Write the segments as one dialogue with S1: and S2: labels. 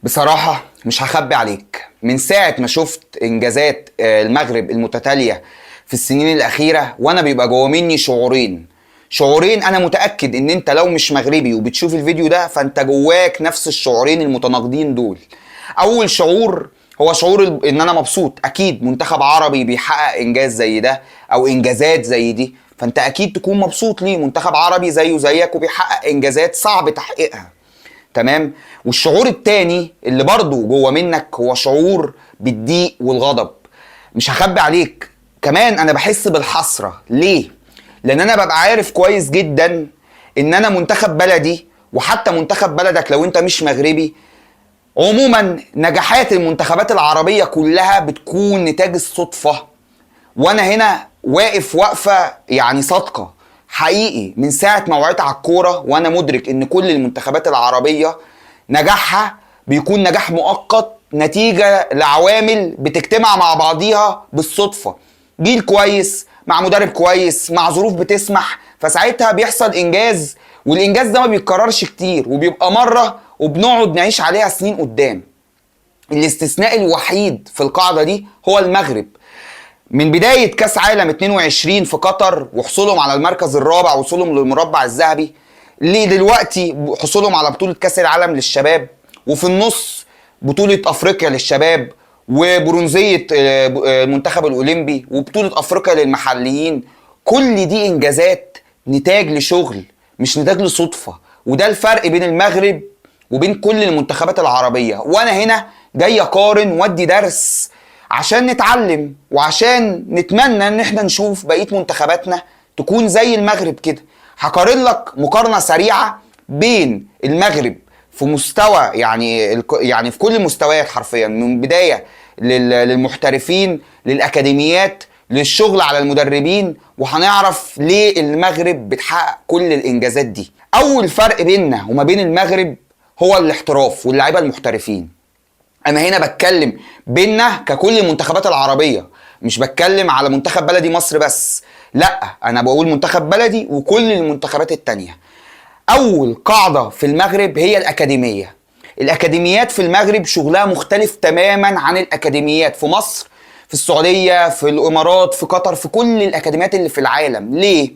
S1: بصراحة مش هخبي عليك، من ساعة ما شفت إنجازات المغرب المتتالية في السنين الأخيرة وأنا بيبقى جوا مني شعورين أنا متأكد إن أنت لو مش مغربي وبتشوف الفيديو ده فأنت جواك نفس الشعورين المتناقضين دول. أول شعور هو شعور إن أنا مبسوط، أكيد منتخب عربي بيحقق إنجاز زي ده أو إنجازات زي دي، فأنت أكيد تكون مبسوط ليه، منتخب عربي زيه زيك وبيحقق إنجازات صعب تحقيقها. تمام. والشعور التاني اللي برضه جوه منك هو شعور بالضيق والغضب. مش هخبي عليك، كمان انا بحس بالحسرة. ليه؟ لان انا ببقى عارف كويس جدا ان انا منتخب بلدي وحتى منتخب بلدك لو انت مش مغربي، عموما نجاحات المنتخبات العربية كلها بتكون نتاج الصدفة. وانا هنا واقف وقفة يعني صادقة حقيقي، من ساعة ما وعيت على الكورة وانا مدرك ان كل المنتخبات العربية نجاحها بيكون نجاح مؤقت نتيجة لعوامل بتجتمع مع بعضيها بالصدفة. جيل كويس مع مدرب كويس مع ظروف بتسمح، فساعتها بيحصل انجاز، والانجاز ده ما بيتكررش كتير وبيبقى مرة وبنقعد نعيش عليها سنين قدام. الاستثناء الوحيد في القاعدة دي هو المغرب. من بداية كاس عالم 22 في قطر وحصولهم على المركز الرابع وصولهم للمربع الذهبي، لدلوقتي حصولهم على بطولة كاس العالم للشباب، وفي النص بطولة افريقيا للشباب وبرونزية المنتخب الاولمبي وبطولة افريقيا للمحليين. كل دي انجازات نتاج لشغل مش نتاج لصدفة، وده الفرق بين المغرب وبين كل المنتخبات العربية. وانا هنا جاي اقارن وادي درس عشان نتعلم وعشان نتمنى ان احنا نشوف بقية منتخباتنا تكون زي المغرب كده. هقارن لك مقارنة سريعة بين المغرب في مستوى يعني في كل المستويات حرفيا، من بداية للمحترفين للأكاديميات للشغل على المدربين، وهنعرف ليه المغرب بتحقق كل الإنجازات دي. أول فرق بيننا وما بين المغرب هو الاحتراف واللاعيبة المحترفين. انا هنا بتكلم بينا ككل المنتخبات العربية، مش بتكلم على منتخب بلدي مصر بس، لا انا بقول منتخب بلدي وكل المنتخبات التانية. اول قاعدة في المغرب هي الاكاديمية. الاكاديميات في المغرب شغلها مختلف تماما عن الاكاديميات في مصر، في السعودية، في الامارات، في قطر، في كل الاكاديميات اللي في العالم. ليه؟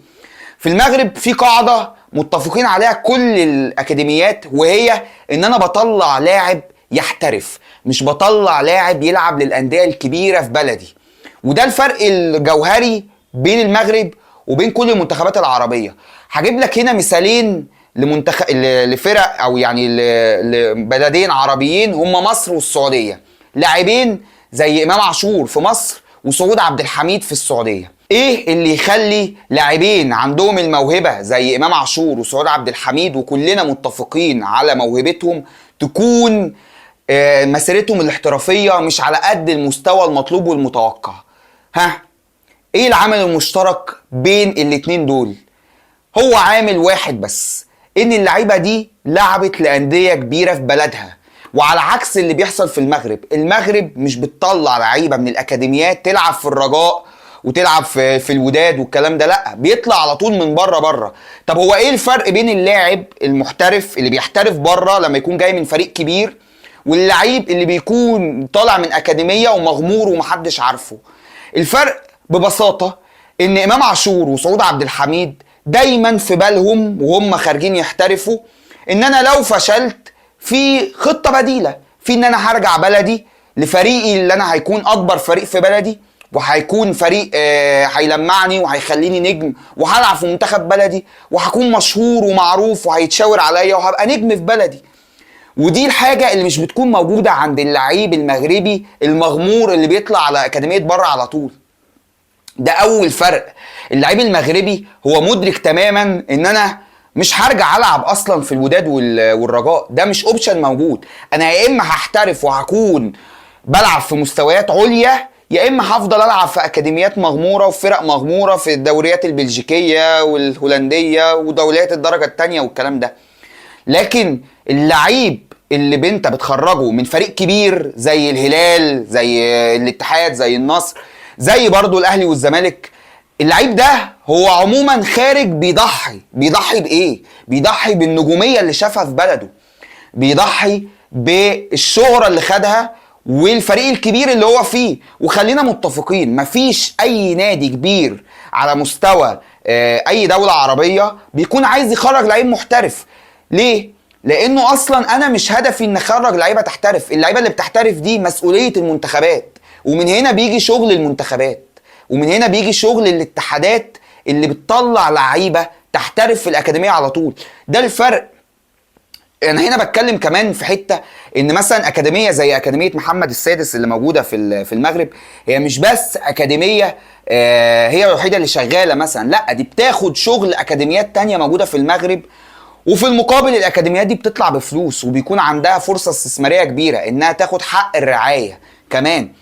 S1: في المغرب في قاعدة متفقين عليها كل الاكاديميات، وهي ان انا بطلع لاعب يحترف، مش بطلع لاعب يلعب للأندية الكبيرة في بلدي. وده الفرق الجوهري بين المغرب وبين كل المنتخبات العربية. هجيب لك هنا مثالين لفرق او يعني لبلدين عربيين هما مصر والسعودية. لاعبين زي امام عاشور في مصر وسعود عبد الحميد في السعودية. ايه اللي يخلي لاعبين عندهم الموهبة زي امام عاشور وسعود عبد الحميد وكلنا متفقين على موهبتهم تكون مسيرتهم الاحترافية مش على قد المستوى المطلوب والمتوقع؟ ها، ايه العامل المشترك بين الاتنين دول؟ هو عامل واحد بس، ان اللعيبة دي لعبت لأندية كبيرة في بلدها. وعلى عكس اللي بيحصل في المغرب مش بتطلع لعيبة من الأكاديميات تلعب في الرجاء وتلعب في الوداد والكلام ده، لا بيطلع على طول من بره. طب هو ايه الفرق بين اللاعب المحترف اللي بيحترف بره لما يكون جاي من فريق كبير واللعيب اللي بيكون طالع من أكاديمية ومغمور ومحدش عارفه؟ الفرق ببساطة ان امام عاشور وسعود عبد الحميد دايما في بالهم وهم خارجين يحترفوا ان انا لو فشلت في خطة بديلة، في ان انا هرجع بلدي لفريقي اللي انا هيكون اكبر فريق في بلدي وهيكون فريق هيلمعني وهيخليني نجم، وهلعب في منتخب بلدي وهكون مشهور ومعروف وهيتشاور عليا وهبقى نجم في بلدي. ودي الحاجة اللي مش بتكون موجودة عند اللعيب المغربي المغمور اللي بيطلع على أكاديمية بره على طول. ده أول فرق. اللعيب المغربي هو مدرك تماما إن أنا مش هرجع ألعب أصلا في الوداد والرجاء، ده مش أوبشن موجود. أنا يا إما هحترف وهكون بلعب في مستويات عليا، يا إما هفضل ألعب في أكاديميات مغمورة وفرق مغمورة في الدوريات البلجيكية والهولندية ودوريات الدرجة التانية والكلام ده. لكن اللعيب اللي انت بتخرجه من فريق كبير زي الهلال، زي الاتحاد، زي النصر، زي برضو الاهلي والزمالك، اللعيب ده هو عموما خارج بيضحي بايه؟ بيضحي بالنجوميه اللي شافها في بلده، بيضحي بالشهرة اللي خدها والفريق الكبير اللي هو فيه. وخلينا متفقين، مفيش اي نادي كبير على مستوى اي دولة عربية بيكون عايز يخرج لعيب محترف. ليه؟ لانه اصلا انا مش هدفي ان اخرج لعيبة تحترف. اللعيبة اللي بتحترف دي مسؤولية المنتخبات، ومن هنا بيجي شغل المنتخبات، ومن هنا بيجي شغل الاتحادات اللي بتطلع لعيبة تحترف في الأكاديمية على طول. ده الفرق. انا هنا بتكلم كمان في حته ان مثلا اكاديميه زي اكاديميه محمد السادس اللي موجوده في المغرب، هي مش بس اكاديميه هي الوحيده اللي شغاله مثلا، لا دي بتاخد شغل اكاديميات تانية موجوده في المغرب، وفي المقابل الاكاديميات دي بتطلع بفلوس وبيكون عندها فرصه استثماريه كبيره انها تاخد حق الرعايه كمان.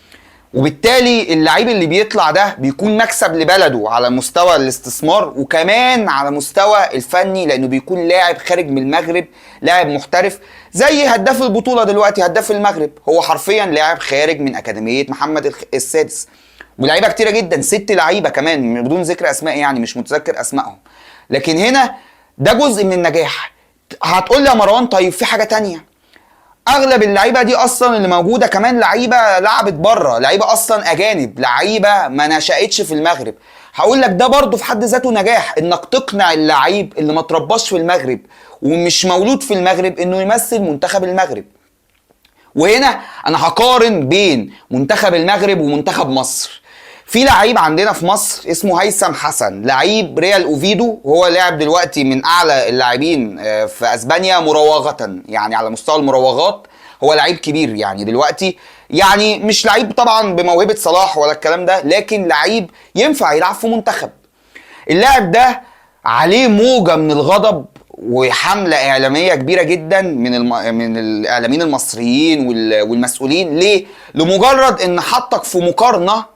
S1: وبالتالي اللعيب اللي بيطلع ده بيكون مكسب لبلده على مستوى الاستثمار وكمان على مستوى الفني، لانه بيكون لاعب خارج من المغرب، لاعب محترف. زي هداف البطولة دلوقتي، هداف المغرب هو حرفيا لاعب خارج من أكاديمية محمد السادس. ولاعيبة كتيرة جدا، 6 لعيبة كمان بدون ذكر اسماء، يعني مش متذكر اسمائهم. لكن هنا ده جزء من النجاح. هتقول لي يا مروان طيب في حاجة تانية، اغلب اللعيبه دي اصلا اللي موجوده كمان لعيبه لعبت بره، لعيبه اصلا اجانب، لعيبه ما نشأتش في المغرب. هقول لك ده برضه في حد ذاته نجاح، انك تقنع اللعيب اللي ما ترباش في المغرب ومش مولود في المغرب انه يمثل منتخب المغرب. وهنا انا هقارن بين منتخب المغرب ومنتخب مصر. في لعيب عندنا في مصر اسمه هيثم حسن، لعيب ريال اوفيدو، وهو لاعب دلوقتي من اعلى اللاعبين في اسبانيا مراوغة، يعني على مستوى المراوغات هو لعيب كبير يعني دلوقتي. يعني مش لعيب طبعا بموهبة صلاح ولا الكلام ده، لكن لعيب ينفع يلعب في منتخب. اللاعب ده عليه موجة من الغضب وحملة إعلامية كبيرة جدا من الإعلاميين المصريين والمسؤولين. ليه؟ لمجرد إن حطك في مقارنة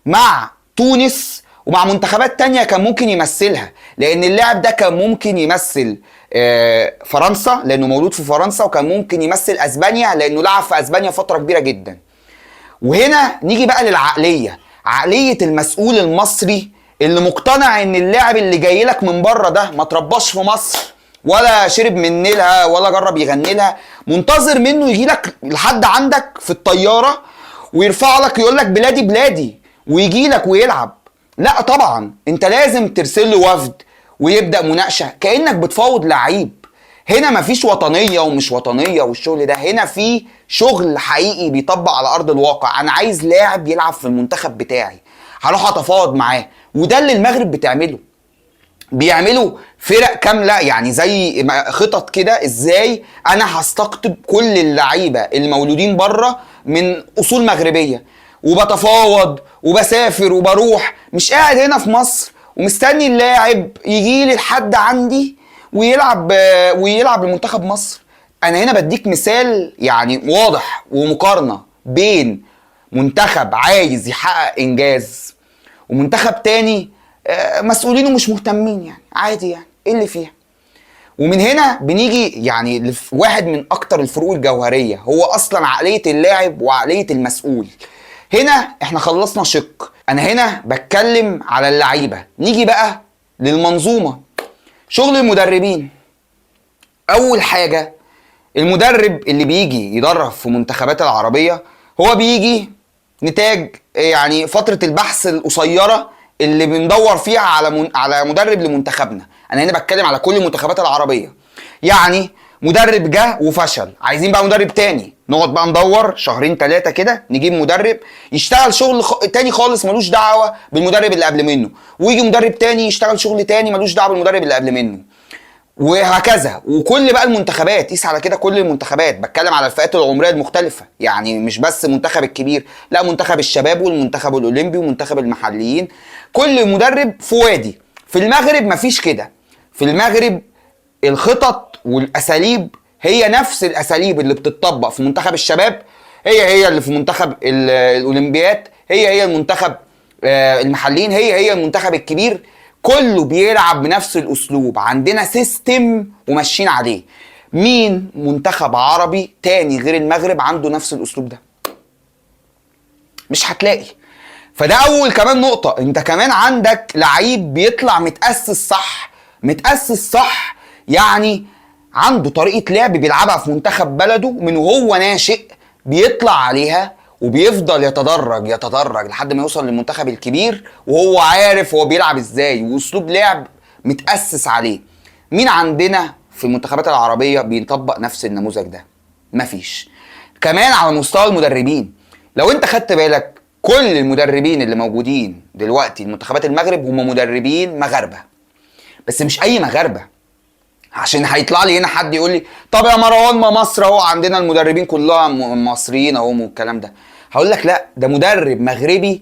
S1: مع تونس ومع منتخبات تانية كان ممكن يمثلها، لأن اللاعب ده كان ممكن يمثل فرنسا لأنه مولود في فرنسا، وكان ممكن يمثل أسبانيا لأنه لعب في أسبانيا فترة كبيرة جدا. وهنا نيجي بقى للعقلية، عقلية المسؤول المصري اللي مقتنع ان اللاعب اللي جاي لك من بره ده ما ترباش في مصر ولا شرب من نيلها ولا جرب يغني لها، منتظر منه يجي لك لحد عندك في الطيارة ويرفع لك يقول لك بلادي بلادي ويجي لك ويلعب. لا طبعا انت لازم ترسل له وفد ويبدأ مناقشة كأنك بتفاوض لعيب. هنا مفيش وطنية ومش وطنية والشغل ده، هنا في شغل حقيقي بيطبق على أرض الواقع. أنا عايز لاعب يلعب في المنتخب بتاعي، هروح أتفاوض معاه. وده اللي المغرب بتعمله، بيعملوا فرق كاملة، يعني زي خطط كده ازاي أنا هستقطب كل اللعيبة المولودين بره من أصول مغربية، وبتفاوض وبسافر وبروح، مش قاعد هنا في مصر ومستني اللاعب يجي لي لحد عندي ويلعب لمنتخب مصر. انا هنا بديك مثال يعني واضح ومقارنة بين منتخب عايز يحقق انجاز ومنتخب تاني مسؤولينه مش مهتمين، يعني عادي، يعني ايه اللي فيها. ومن هنا بنيجي يعني لواحد من اكتر الفروق الجوهرية، هو اصلا عقلية اللاعب وعقلية المسؤول. هنا احنا خلصنا شق، انا هنا بتكلم على اللعيبة. نيجي بقى للمنظومة، شغل المدربين. اول حاجة المدرب اللي بيجي يدرب في منتخبات العربية هو بيجي نتاج يعني فترة البحث القصيرة اللي بندور فيها على مدرب لمنتخبنا. انا هنا بتكلم على كل المنتخبات العربية. يعني مدرب جه وفشل، عايزين بقى مدرب تاني، نقعد بقى ندور 2-3 شهور كده نجيب مدرب يشتغل شغل تاني خالص ملوش دعوة بالمدرب اللي قبل منه، ويجي مدرب تاني يشتغل شغل تاني ملوش دعوة بالمدرب اللي قبل منه، وهكذا. وكل بقى المنتخبات، قيس على كده كل المنتخبات، بتكلم على الفئات العمريه المختلفه، يعني مش بس منتخب الكبير، لا منتخب الشباب والمنتخب الاولمبي ومنتخب المحليين، كل مدرب في وادي. في المغرب مفيش كده. في المغرب الخطط والاساليب هي نفس الاساليب اللي بتطبق في منتخب الشباب، هي اللي في منتخب الاولمبيات، هي المنتخب المحليين، هي المنتخب الكبير. كله بيلعب بنفس الاسلوب، عندنا سيستم وماشيين عليه. مين منتخب عربي تاني غير المغرب عنده نفس الاسلوب ده؟ مش هتلاقي. فده اول كمان نقطة، انت كمان عندك لعيب بيطلع متأسس صح. متأسس صح يعني عنده طريقة لعب بيلعبها في منتخب بلده من وهو ناشئ، بيطلع عليها وبيفضل يتدرج يتدرج لحد ما يوصل للمنتخب الكبير وهو عارف هو بيلعب ازاي واسلوب لعب متأسس عليه. مين عندنا في المنتخبات العربية بيطبق نفس النموذج ده؟ مفيش. كمان على مستوى المدربين، لو انت خدت بالك كل المدربين اللي موجودين دلوقتي المنتخبات المغرب هم مدربين مغاربة، بس مش اي مغاربة. عشان هيطلع لي هنا حد يقول لي طب يا مروان ما مصر اهو عندنا المدربين كلها مصريين اهو والكلام ده. هقول لك لا، ده مدرب مغربي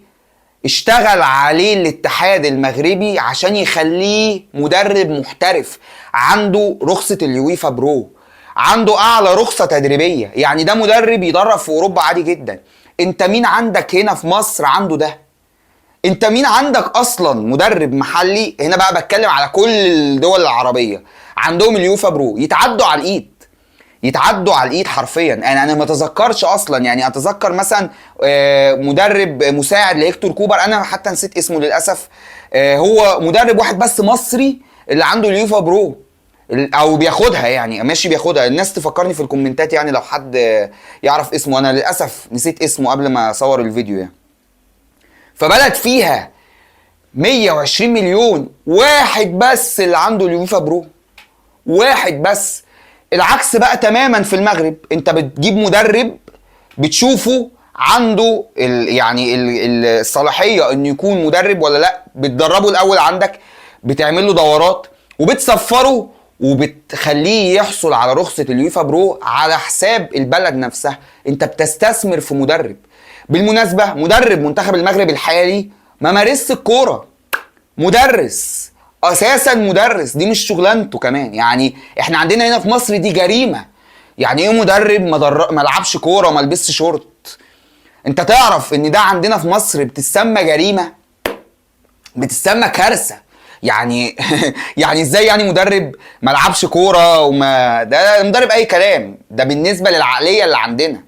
S1: اشتغل عليه الاتحاد المغربي عشان يخليه مدرب محترف، عنده رخصة اليويفا برو، عنده اعلى رخصة تدريبية. يعني ده مدرب يدرب في اوروبا عادي جدا. انت مين عندك هنا في مصر عنده ده؟ انت مين عندك اصلا مدرب محلي هنا؟ بقى بتكلم على كل الدول العربية عندهم اليوفا برو، يتعدوا على الايد، يتعدوا على الايد حرفيا. انا ما اتذكرش اصلا، يعني اتذكر مثلا مدرب مساعد لهيكتور كوبر، انا حتى نسيت اسمه للاسف. هو مدرب واحد بس مصري اللي عنده اليوفا برو او بياخدها، يعني ماشي بياخدها. الناس تفكرني في الكومنتات يعني لو حد يعرف اسمه، انا للاسف نسيت اسمه قبل ما اصور الفيديو يعني. فبلد فيها 120 مليون واحد بس اللي عنده اليوفا برو، واحد بس. العكس بقى تماما في المغرب، انت بتجيب مدرب بتشوفه عنده الصلاحيه انه يكون مدرب ولا لا، بتدربه الاول عندك، بتعمل له دورات وبتسفره وبتخليه يحصل على رخصه اليوفا برو على حساب البلد نفسها. انت بتستثمر في مدرب. بالمناسبه مدرب منتخب المغرب الحالي ما مارسش الكوره، مدرس اساسا، مدرس، دي مش شغلانته كمان. يعني احنا عندنا هنا في مصر دي جريمه. يعني ايه مدرب ما لعبش كوره وما لبسش شورت؟ انت تعرف ان ده عندنا في مصر بتسمى جريمه، بتسمى كارثه. يعني يعني ازاي يعني مدرب ما لعبش كوره وما ده مدرب اي كلام؟ ده بالنسبه للعقليه اللي عندنا،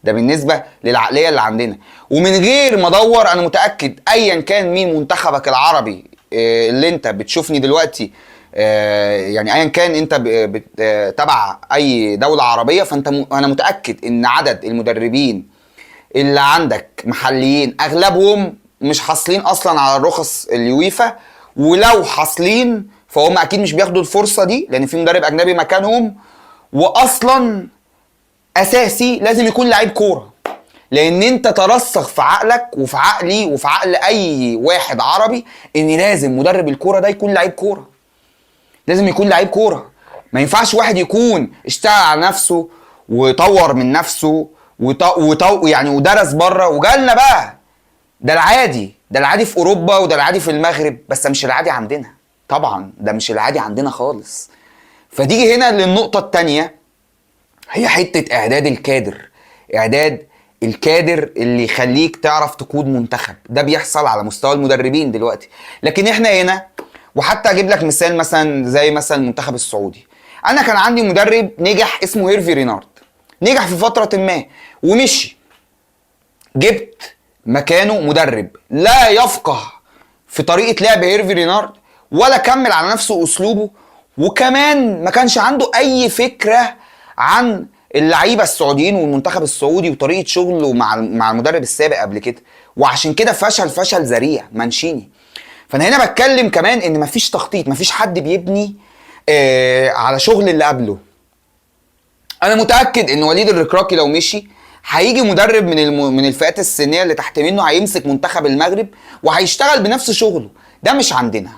S1: ده بالنسبه للعقليه اللي عندنا. ومن غير ما ادور انا متاكد ايا كان مين منتخبك العربي اللي انت بتشوفني دلوقتي، يعني ايا كان انت تبع اي دوله عربيه، فانت انا متاكد ان عدد المدربين اللي عندك محليين اغلبهم مش حاصلين اصلا على الرخص اليويفا، ولو حاصلين فهم اكيد مش بياخدوا الفرصه دي لان في مدرب اجنبي مكانهم. واصلا اساسي لازم يكون لعيب كوره، لان انت ترسخ في عقلك وفي عقلي وفي عقل اي واحد عربي ان لازم مدرب الكوره ده يكون لعيب كوره، لازم يكون لعيب كوره. ما ينفعش واحد يكون اشتغل على نفسه وطور من نفسه يعني ودرس بره وجالنا بقى. ده العادي، ده العادي في اوروبا وده العادي في المغرب، بس مش العادي عندنا. طبعا ده مش العادي عندنا خالص. فتيجي هنا للنقطه الثانيه، هي حته اعداد الكادر. اعداد الكادر اللي يخليك تعرف تقود منتخب، ده بيحصل على مستوى المدربين دلوقتي. لكن احنا هنا، وحتى اجيب لك مثال مثلا زي مثلا المنتخب السعودي. انا كان عندي مدرب نجح اسمه هيرفي رينارد، نجح في فترة ما ومشي. جبت مكانه مدرب لا يفقه في طريقة لعب هيرفي رينارد ولا كمل على نفسه اسلوبه، وكمان ما كانش عنده اي فكرة عن اللعيبه السعوديين والمنتخب السعودي وطريقه شغله مع المدرب السابق قبل كده، وعشان كده فشل ذريع مانشيني. فانا هنا بتكلم كمان ان مفيش تخطيط، مفيش حد بيبني على شغل اللي قبله. انا متاكد ان وليد الركراكي لو مشي هيجي مدرب من الفئات السنيه اللي تحت منه هيمسك منتخب المغرب وهيشتغل بنفس شغله. ده مش عندنا،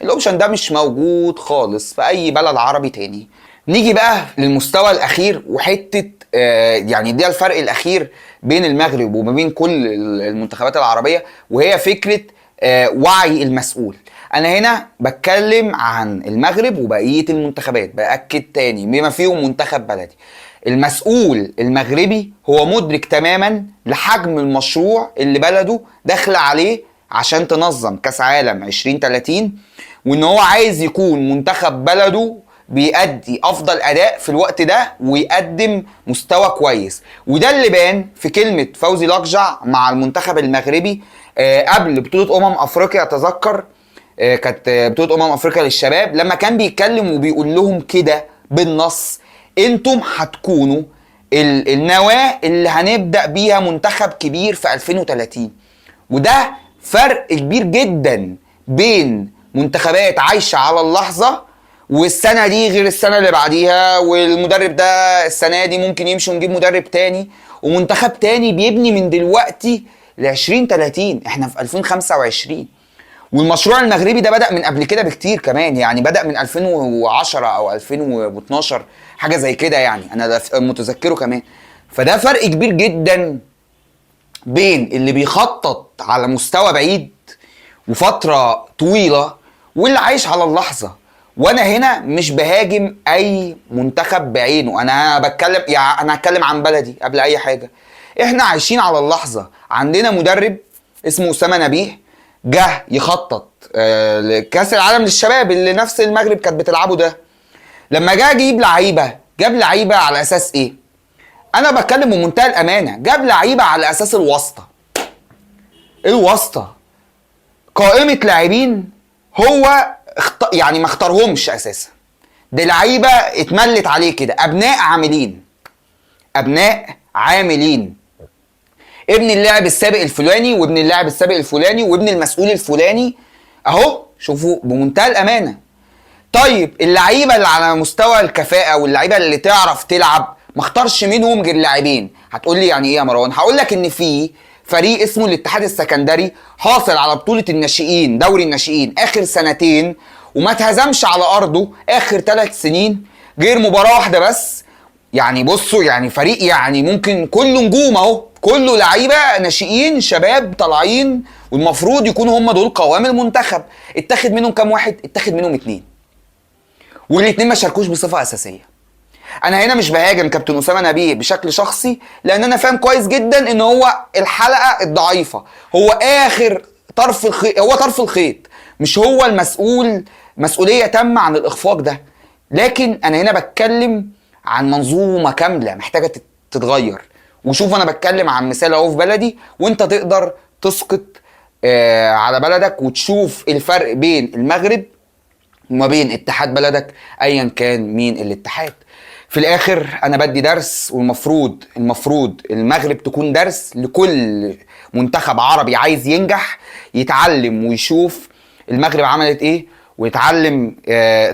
S1: الاوبشن ده مش موجود خالص في اي بلد عربي تاني. نيجي بقى للمستوى الاخير وحته يعني ده الفرق الاخير بين المغرب وما بين كل المنتخبات العربيه، وهي فكره وعي المسؤول. انا هنا بتكلم عن المغرب وبقيه المنتخبات، باكد تاني بما فيهم منتخب بلدي. المسؤول المغربي هو مدرك تماما لحجم المشروع اللي بلده داخله عليه عشان تنظم كاس عالم 2030، وان هو عايز يكون منتخب بلده بيأدي افضل اداء في الوقت ده ويقدم مستوى كويس. وده اللي بان في كلمة فوزي لقجع مع المنتخب المغربي قبل بطولة افريقيا. اتذكر كانت بطولة افريقيا للشباب، لما كان بيتكلم وبيقول لهم كده بالنص انتم هتكونوا النواة اللي هنبدأ بيها منتخب كبير في 2030. وده فرق كبير جدا بين منتخبات عايشة على اللحظة، والسنة دي غير السنة اللي بعديها، والمدرب ده السنة دي ممكن يمشي ونجيب مدرب تاني، ومنتخب تاني بيبني من دلوقتي ل 2030. احنا في 2025، والمشروع المغربي ده بدأ من قبل كده بكتير كمان، يعني بدأ من 2010 او 2012 حاجة زي كده، يعني انا متذكره كمان. فده فرق كبير جدا بين اللي بيخطط على مستوى بعيد وفترة طويلة واللي عايش على اللحظة. وانا هنا مش بهاجم اي منتخب بعينه، انا بتكلم يعني انا هتكلم عن بلدي قبل اي حاجة. احنا عايشين على اللحظة، عندنا مدرب اسمه أسامة نبيه جه يخطط لكاس العالم للشباب اللي نفس المغرب كانت بتلعبه ده. لما جه يجيب لعيبه، جاب لعيبه على اساس ايه؟ انا بتكلم بمنتهى الامانه، جاب لعيبه على اساس الواسطه. الواسطه قائمه لاعبين هو يعني ما اختارهمش اساسا، دي لعيبه اتملت عليه كده، ابناء عاملين، ابناء عاملين، ابن اللاعب السابق الفلاني وابن اللاعب السابق الفلاني وابن المسؤول الفلاني اهو. شوفوا بمنتهى الامانه. طيب اللعيبه اللي على مستوى الكفاءه واللعيبه اللي تعرف تلعب ما اختارش منهم غير لاعبين. هتقول لي يعني ايه يا مروان؟ هقول لك ان في فريق اسمه الاتحاد السكندري حاصل على بطوله الناشئين، دوري الناشئين اخر سنتين، وما اتهزمش على ارضه اخر 3 سنين غير مباراه واحده بس. يعني بصوا، يعني فريق يعني ممكن كله نجوم اهو، كله لعيبه ناشئين شباب طالعين، والمفروض يكونوا هم دول قوام المنتخب. اتاخد منهم كام واحد؟ اتاخد منهم 2، والاتنين ما شاركوش بصفه اساسيه. انا هنا مش بهاجم كابتن اسامه نبيه بشكل شخصي، لان انا فاهم كويس جدا ان هو الحلقه الضعيفه، هو اخر طرف الخيط، هو طرف الخيط، مش هو المسؤول مسؤوليه تامه عن الاخفاق ده. لكن انا هنا بتكلم عن منظومه كامله محتاجه تتغير. وشوف انا بتكلم عن مثال اهو في بلدي، وانت تقدر تسقط على بلدك وتشوف الفرق بين المغرب وما بين اتحاد بلدك ايا كان مين الاتحاد. في الاخر انا بدي درس، والمفروض المغرب تكون درس لكل منتخب عربي عايز ينجح، يتعلم ويشوف المغرب عملت ايه، ويتعلم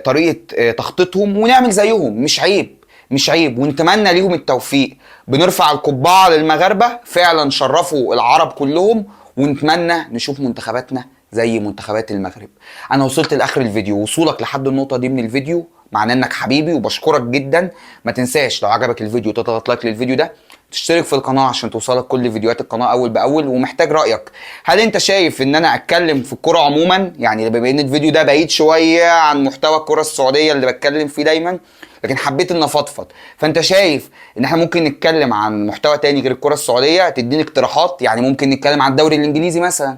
S1: طريقة تخطيطهم، ونعمل زيهم. مش عيب، مش عيب، ونتمنى ليهم التوفيق. بنرفع القبعة للمغاربة، فعلا شرفوا العرب كلهم، ونتمنى نشوف منتخباتنا زي منتخبات المغرب. انا وصلت لاخر الفيديو، وصولك لحد النقطة دي من الفيديو معناه انك حبيبي، وبشكرك جدا. ما تنساش لو عجبك الفيديو تضغط لايك للفيديو ده، تشترك في القناة عشان توصلك كل فيديوهات القناة اول باول. ومحتاج رأيك، هل انت شايف ان انا اتكلم في الكرة عموما؟ يعني بما ان الفيديو ده بعيد شوية عن محتوى الكرة السعودية اللي بتكلم فيه دايما، لكن حبيت ان افضفض. فانت شايف ان احنا ممكن نتكلم عن محتوى تاني غير الكرة السعودية؟ تديني اقتراحات، يعني ممكن نتكلم عن الدوري الانجليزي مثلا،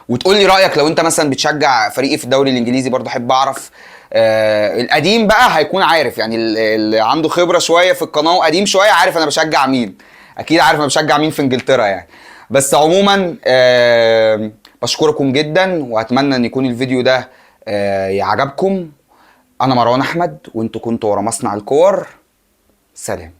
S1: وتقول لي رايك. لو انت مثلا بتشجع فريق في الدوري الانجليزي برضه احب اعرف. القديم بقى هيكون عارف، يعني اللي عنده خبره شويه في القناه وقديم شويه عارف انا بشجع مين، اكيد عارف انا بشجع مين في انجلترا يعني. بس عموما بشكركم جدا، واتمنى ان يكون الفيديو ده يعجبكم. انا مروان احمد، وانتوا كنتوا ورا مصنع الكور. سلام.